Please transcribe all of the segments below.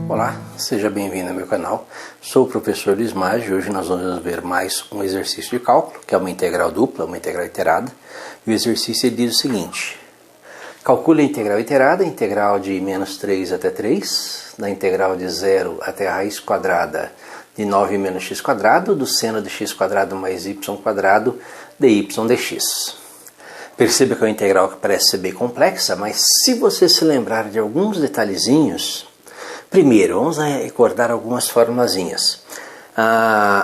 Olá, seja bem-vindo ao meu canal. Sou o professor Luiz Maggi e hoje nós vamos ver mais um exercício de cálculo, que é uma integral dupla, uma integral iterada. E o exercício ele diz o seguinte: calcule a integral iterada, integral de menos 3 até 3, da integral de 0 até a raiz quadrada de 9 menos x quadrado, do seno de x quadrado mais y quadrado de y dx. Perceba que é uma integral que parece ser bem complexa, mas se você se lembrar de alguns detalhezinhos, primeiro, vamos recordar algumas formulazinhas.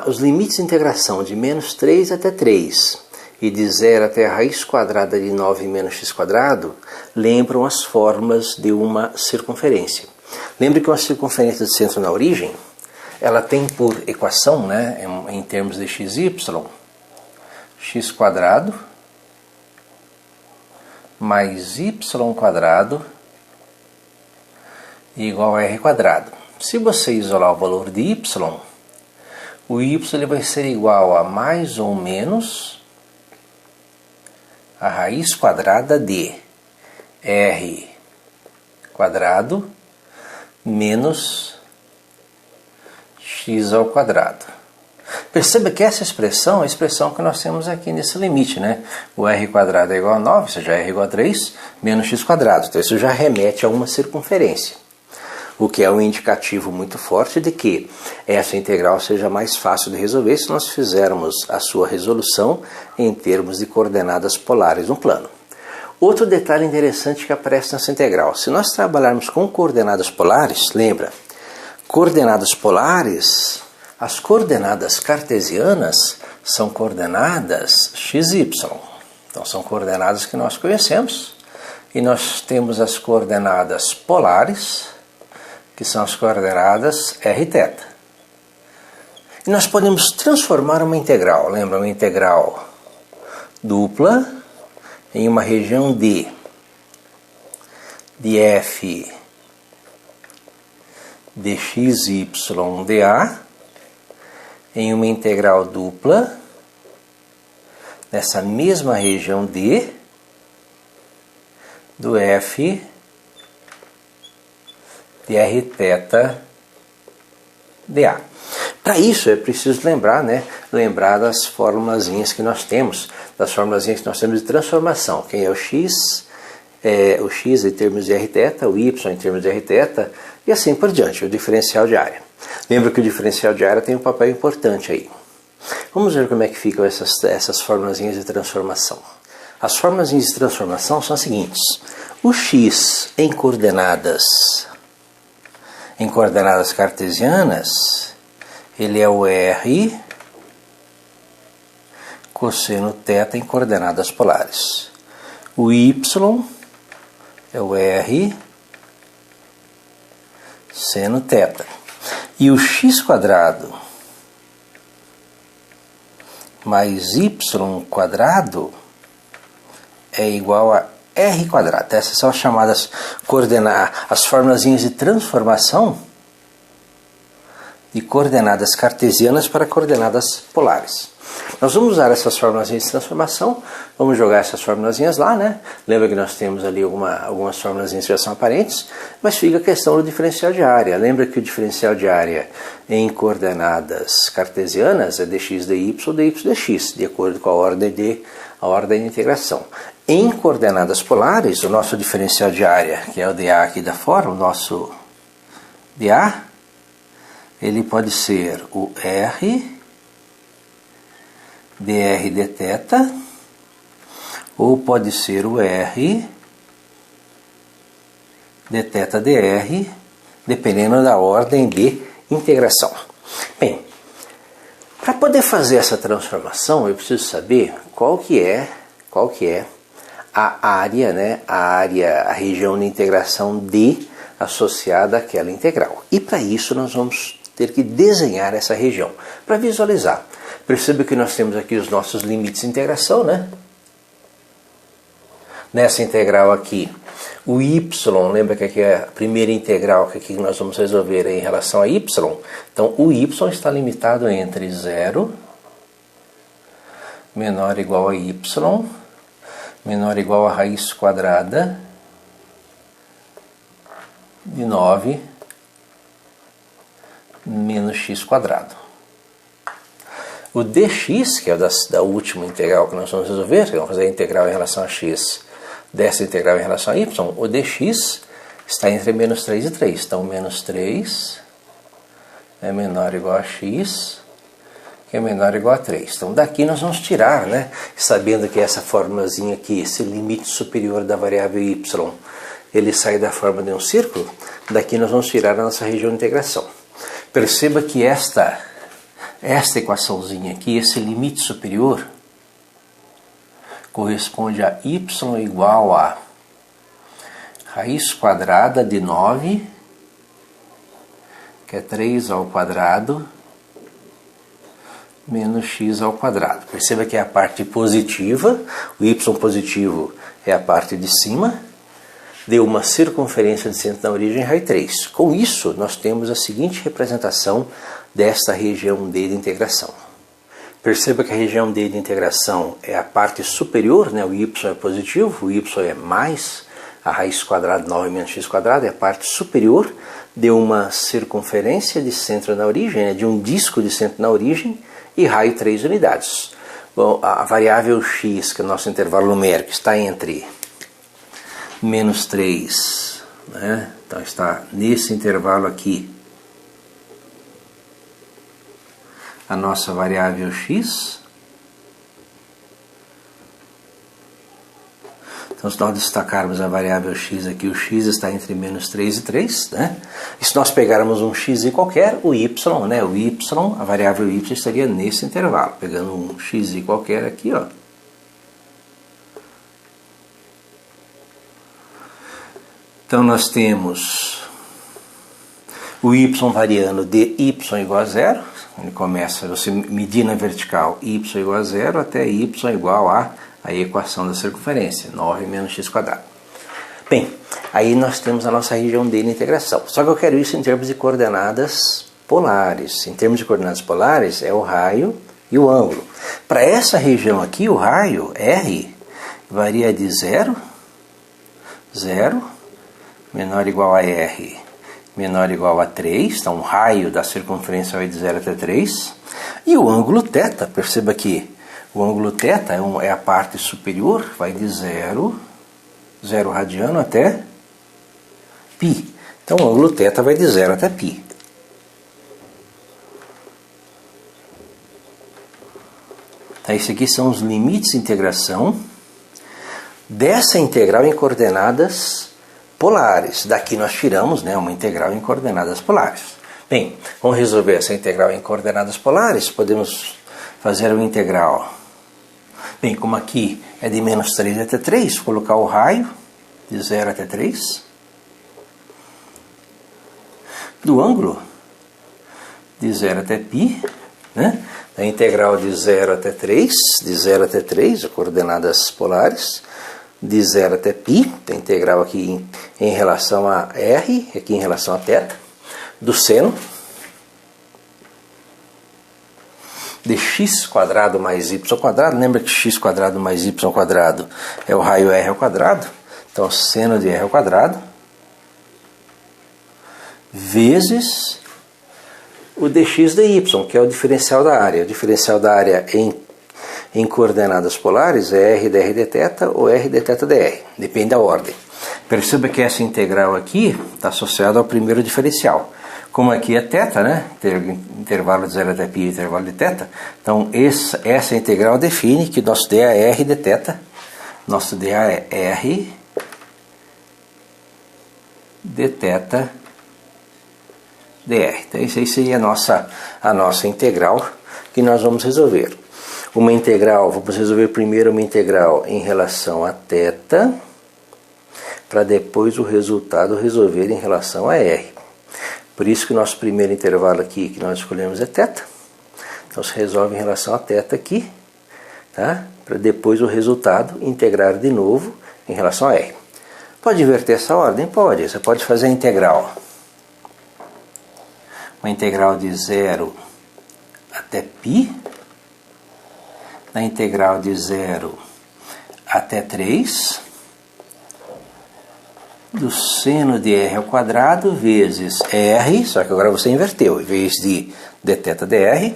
Os limites de integração de menos 3 até 3 e de 0 até a raiz quadrada de 9 menos x quadrado lembram as formas de uma circunferência. Lembre que uma circunferência de centro na origem, ela tem por equação, né, em termos de xy, x quadrado mais y quadrado igual a r quadrado. Se você isolar o valor de y, o y ele vai ser igual a mais ou menos a raiz quadrada de r quadrado menos x ao quadrado. Perceba que essa expressão é a expressão que nós temos aqui nesse limite, né? O r quadrado é igual a 9, ou seja, r igual a 3, menos x quadrado. Então isso já remete a uma circunferência, o que é um indicativo muito forte de que essa integral seja mais fácil de resolver se nós fizermos a sua resolução em termos de coordenadas polares no plano. Outro detalhe interessante que aparece nessa integral: se nós trabalharmos com coordenadas polares, lembra, coordenadas polares, as coordenadas cartesianas são coordenadas xy. Então são coordenadas que nós conhecemos, e nós temos as coordenadas polares, que são as coordenadas rθ. E nós podemos transformar uma integral, lembra, uma integral dupla em uma região D de f de xy dA, em uma integral dupla nessa mesma região D do f de rθ dA. Para isso é preciso lembrar, lembrar das formulazinhas que nós temos, de transformação. Quem é o x em termos de rθ, o y em termos de rθ e assim por diante, o diferencial de área. Lembra que o diferencial de área tem um papel importante aí. Vamos ver como é que ficam essas formulazinhas de transformação. As formulazinhas de transformação são as seguintes: o x em coordenadas cartesianas, ele é o r cosseno θ em coordenadas polares. O y é o r seno θ. E o x quadrado mais y quadrado é igual a r quadrado. Essas são as chamadas as formulazinhas de transformação de coordenadas cartesianas para coordenadas polares. Nós vamos usar essas formulazinhas de transformação, vamos jogar essas formulazinhas lá, né? Lembra que nós temos ali algumas formulazinhas que já são aparentes, mas fica a questão do diferencial de área. Lembra que o diferencial de área em coordenadas cartesianas é dx dy ou dy dx, de acordo com a ordem de integração. Em coordenadas polares, o nosso diferencial de área, que é o dA aqui da forma, o nosso dA, ele pode ser o r dr dθ, ou pode ser o r dθ dr, dependendo da ordem de integração. Bem, para poder fazer essa transformação, eu preciso saber qual que é a área, a região de integração D associada àquela integral. E para isso nós vamos ter que desenhar essa região para visualizar. Perceba que nós temos aqui os nossos limites de integração, né? Nessa integral aqui, o y, lembra que aqui é a primeira integral que aqui nós vamos resolver em relação a y. Então, o y está limitado entre 0 menor ou igual a y menor ou igual a raiz quadrada de 9 menos x quadrado. O dx, que é da última integral que nós vamos resolver, que vamos fazer a integral em relação a x, dessa integral em relação a y, o dx está entre menos 3 e 3. Então, menos 3 é menor ou igual a x, que é menor ou igual a 3. Então, daqui nós vamos tirar, né? Sabendo que essa formulazinha aqui, esse limite superior da variável y, ele sai da forma de um círculo, daqui nós vamos tirar a nossa região de integração. Perceba que esta equaçãozinha aqui, esse limite superior, corresponde a y igual a raiz quadrada de 9, que é 3 ao quadrado, menos x ao quadrado. Perceba que é a parte positiva, o y positivo é a parte de cima, deu uma circunferência de centro na origem, raio 3. Com isso, nós temos a seguinte representação desta região D de integração. Perceba que a região D de integração é a parte superior, né? O y é positivo, o y é mais a raiz quadrada de 9 menos x quadrado, é a parte superior, deu uma circunferência de centro na origem, né? De um disco de centro na origem, e raio 3 unidades. Bom, a variável x, que é o nosso intervalo numérico, está entre menos 3, né? Então está nesse intervalo aqui a nossa variável x. Então, se nós destacarmos a variável x aqui, o x está entre menos 3 e 3, né? E se nós pegarmos um x qualquer, o y, né? O y, a variável y estaria nesse intervalo. Pegando um x qualquer aqui, ó. Então, nós temos o y variando de y igual a 0. Ele começa, você medir na vertical y igual a 0 até y igual a equação da circunferência, 9 menos x quadrado. Bem, aí nós temos a nossa região D de integração. Só que eu quero isso em termos de coordenadas polares. Em termos de coordenadas polares, é o raio e o ângulo. Para essa região aqui, o raio, R, varia de 0, 0, menor ou igual a R, menor ou igual a 3, então o raio da circunferência vai de 0 até 3. E o ângulo θ, perceba que o ângulo θ é a parte superior, vai de 0 radiano até π. Então o ângulo θ vai de 0 até π. Então, esses aqui são os limites de integração dessa integral em coordenadas polares. Daqui nós tiramos, né, uma integral em coordenadas polares. Bem, vamos resolver essa integral em coordenadas polares. Podemos fazer uma integral. Bem, como aqui é de menos 3 até 3, colocar o raio de 0 até 3. Do ângulo de 0 até π, né? A integral de 0 até 3, coordenadas polares, de 0 até π, a integral aqui em relação a R, aqui em relação a θ, do seno de x quadrado mais y quadrado. Lembra que x quadrado mais y quadrado é o raio R ao quadrado? Então, seno de R ao quadrado vezes o dx dy, que é o diferencial da área. O diferencial da área em coordenadas polares é r dr dθ ou r dθ dr. Depende da ordem. Perceba que essa integral aqui está associada ao primeiro diferencial. Como aqui é θ, né? Intervalo de 0 até π e intervalo de θ. Então, essa integral define que nosso dA é r dθ. Nosso dA é r dθ dr. Então, isso aí seria a nossa integral que nós vamos resolver. Uma integral, vamos resolver primeiro uma integral em relação a θ, para depois o resultado resolver em relação a r. Por isso que o nosso primeiro intervalo aqui que nós escolhemos é θ. Então se resolve em relação a θ aqui, tá? Para depois o resultado integrar de novo em relação a r. Pode inverter essa ordem? Pode. Você pode fazer a integral. Uma integral de 0 até π, na integral de 0 até 3 do seno de r ao quadrado vezes r, só que agora você inverteu, em vez de dθ dr,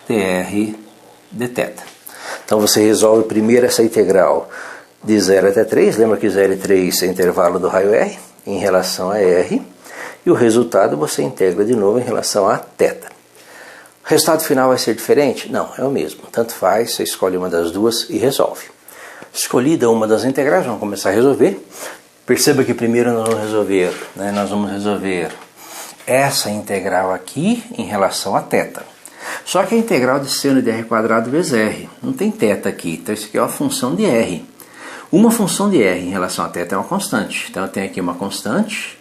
dr dθ. Então você resolve primeiro essa integral de 0 até 3, lembra que 0 e 3 é o intervalo do raio r, em relação a r, e o resultado você integra de novo em relação a θ. O resultado final vai ser diferente? Não, é o mesmo. Tanto faz, você escolhe uma das duas e resolve. Escolhida uma das integrais, vamos começar a resolver. Perceba que primeiro nós vamos resolver essa integral aqui em relação a θ. Só que a integral de seno de r quadrado vezes r, não tem θ aqui, então isso aqui é uma função de r. Uma função de r em relação a θ é uma constante, então eu tenho aqui uma constante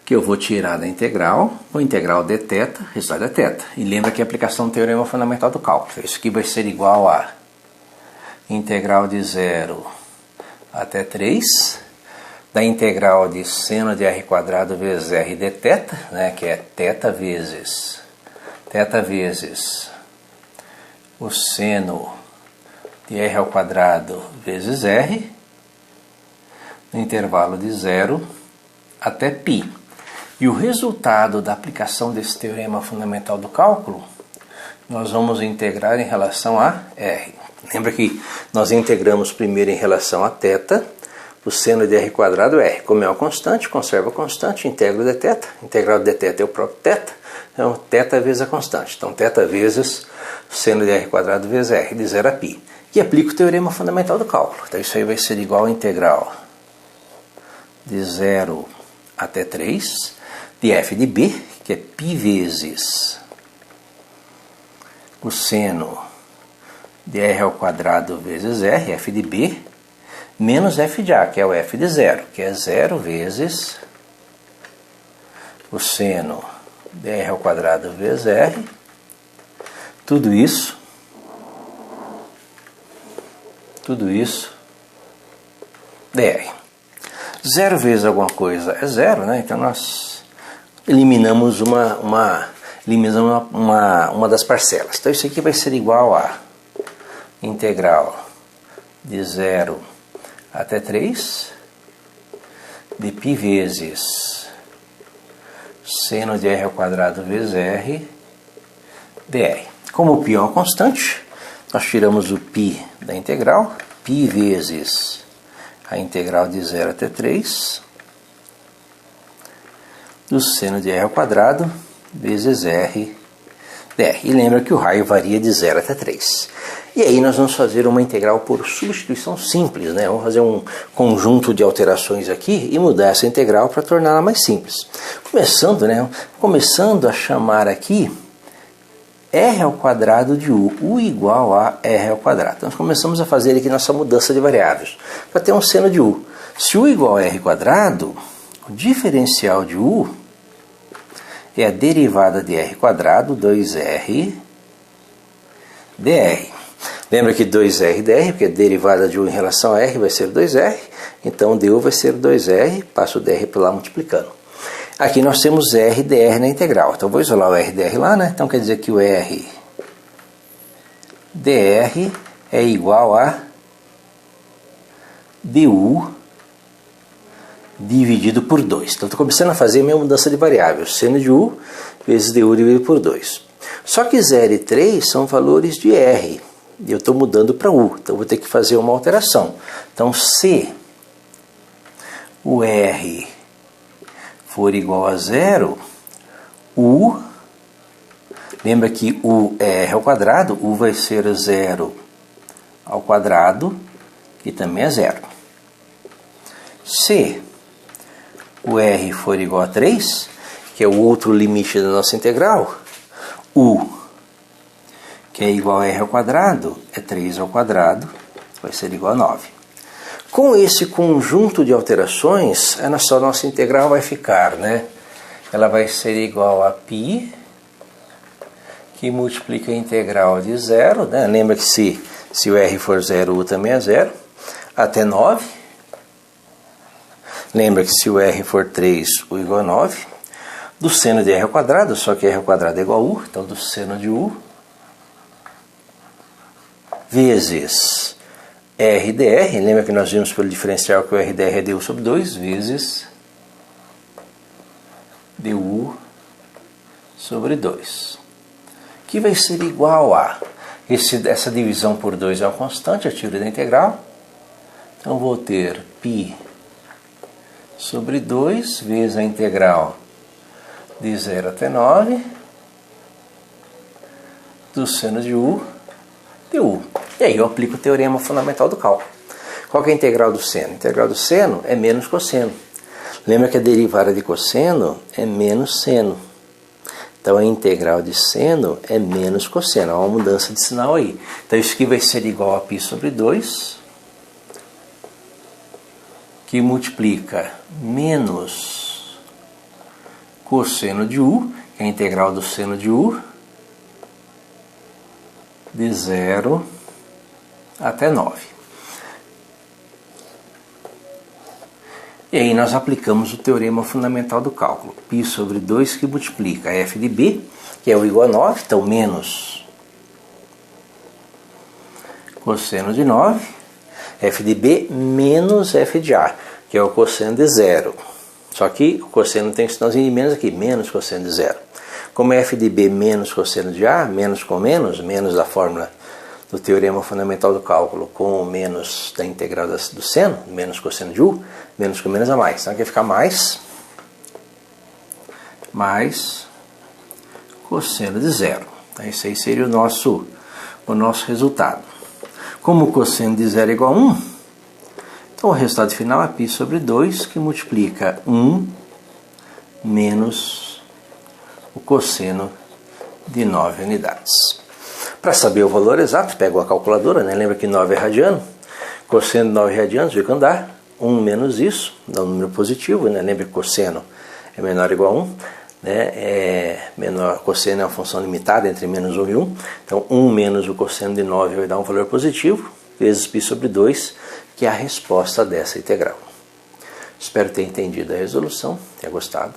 que eu vou tirar da integral, o integral dθ, resultado é θ. E lembra que a aplicação do teorema fundamental do cálculo, isso aqui vai ser igual a integral de 0 até 3, da integral de seno de r quadrado vezes r dθ, né, que é θ vezes o seno de r ao quadrado vezes r, no intervalo de 0 até π. E o resultado da aplicação desse teorema fundamental do cálculo, nós vamos integrar em relação a r. Lembra que nós integramos primeiro em relação a θ, o seno de r quadrado r. Como é uma constante, conserva a constante, integra o dθ. Integral de dθ é o próprio θ, então θ vezes a constante. Então θ vezes o seno de r quadrado vezes r, de 0 a π. E aplica o teorema fundamental do cálculo. Então isso aí vai ser igual a integral de 0 até 3 de f de b, que é π vezes o seno de r ao quadrado vezes r, f de b, menos f de a, que é o f de 0, que é 0 vezes o seno de r ao quadrado vezes r, tudo isso dr. 0 vezes alguma coisa é 0, né? Então nós eliminamos uma das parcelas. Então isso aqui vai ser igual a integral de 0 até 3 de π vezes seno de r ao quadrado vezes r dr. Como o π é uma constante, nós tiramos o π da integral, π vezes a integral de 0 até 3 do seno de r ao quadrado vezes r dr. E lembra que o raio varia de 0 até 3. E aí nós vamos fazer uma integral por substituição simples, né? Vamos fazer um conjunto de alterações aqui e mudar essa integral para torná-la mais simples. Começando a chamar aqui r ao quadrado de u igual a r ao quadrado. Então nós começamos a fazer aqui nossa mudança de variáveis para ter um seno de u. Se u igual a r quadrado, o diferencial de u é a derivada de r quadrado, 2r dr. Lembra que 2r dr, porque a derivada de u em relação a r vai ser 2r, então du vai ser 2r, passo o dr por lá multiplicando. Aqui nós temos r dr na integral, então vou isolar o r dr lá, né? Então quer dizer que o r dr é igual a du dividido por 2. Então estou começando a fazer a minha mudança de variáveis, seno de u vezes du dividido por 2. Só que 0 e 3 são valores de r, e eu estou mudando para u, então vou ter que fazer uma alteração. Então se o r for igual a 0, u, lembra que u é r ao quadrado, u vai ser 0 ao quadrado, que também é 0. Se o r for igual a 3, que é o outro limite da nossa integral, u, que é igual a r ao quadrado, é 3 ao quadrado, vai ser igual a 9. Com esse conjunto de alterações, a nossa integral vai ficar, né? Ela vai ser igual a π, que multiplica a integral de 0, né? Lembra que se o r for 0, u também é 0, até 9. Lembra que se o r for 3, u igual a 9. Do seno de r ao quadrado, só que r ao quadrado é igual a u, então do seno de u vezes RdR, lembra que nós vimos pelo diferencial que o RdR é du sobre 2, vezes du sobre 2, que vai ser igual a, essa divisão por 2 é uma constante, a teoria da integral, então vou ter π sobre 2 vezes a integral de 0 até 9 do seno de u du. E aí eu aplico o teorema fundamental do cálculo. Qual que é a integral do seno? A integral do seno é menos cosseno. Lembra que a derivada de cosseno é menos seno. Então a integral de seno é menos cosseno. Há uma mudança de sinal aí. Então isso aqui vai ser igual a π sobre 2, que multiplica menos cosseno de u, que é a integral do seno de u, de 0 até 9. E aí nós aplicamos o teorema fundamental do cálculo. π sobre 2 que multiplica f de b, que é o igual a 9, então menos cosseno de 9, f de b menos f de a, que é o cosseno de 0. Só que o cosseno tem um sinalzinho de menos aqui, menos cosseno de 0. Como é f de b menos cosseno de a, menos com menos, menos da fórmula do teorema fundamental do cálculo com o menos da integral do seno, menos cosseno de u, menos com menos a mais. Então aqui vai ficar mais cosseno de 0. Então esse aí seria o nosso resultado. Como o cosseno de 0 é igual a 1, então o resultado final é π sobre 2, que multiplica 1 menos o cosseno de 9 unidades. Para saber o valor exato, pego a calculadora, né? Lembra que 9 é radiano? Cosseno de 9 radianos, fica andar. 1 menos isso, dá um número positivo, né? Lembra que cosseno é menor ou igual a 1. Né? Cosseno é uma função limitada entre menos 1 e 1. Então 1 menos o cosseno de 9 vai dar um valor positivo, vezes π sobre 2, que é a resposta dessa integral. Espero ter entendido a resolução, tenha gostado.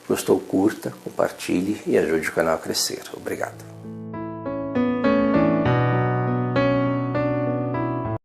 Gostou, curta, compartilhe e ajude o canal a crescer. Obrigado.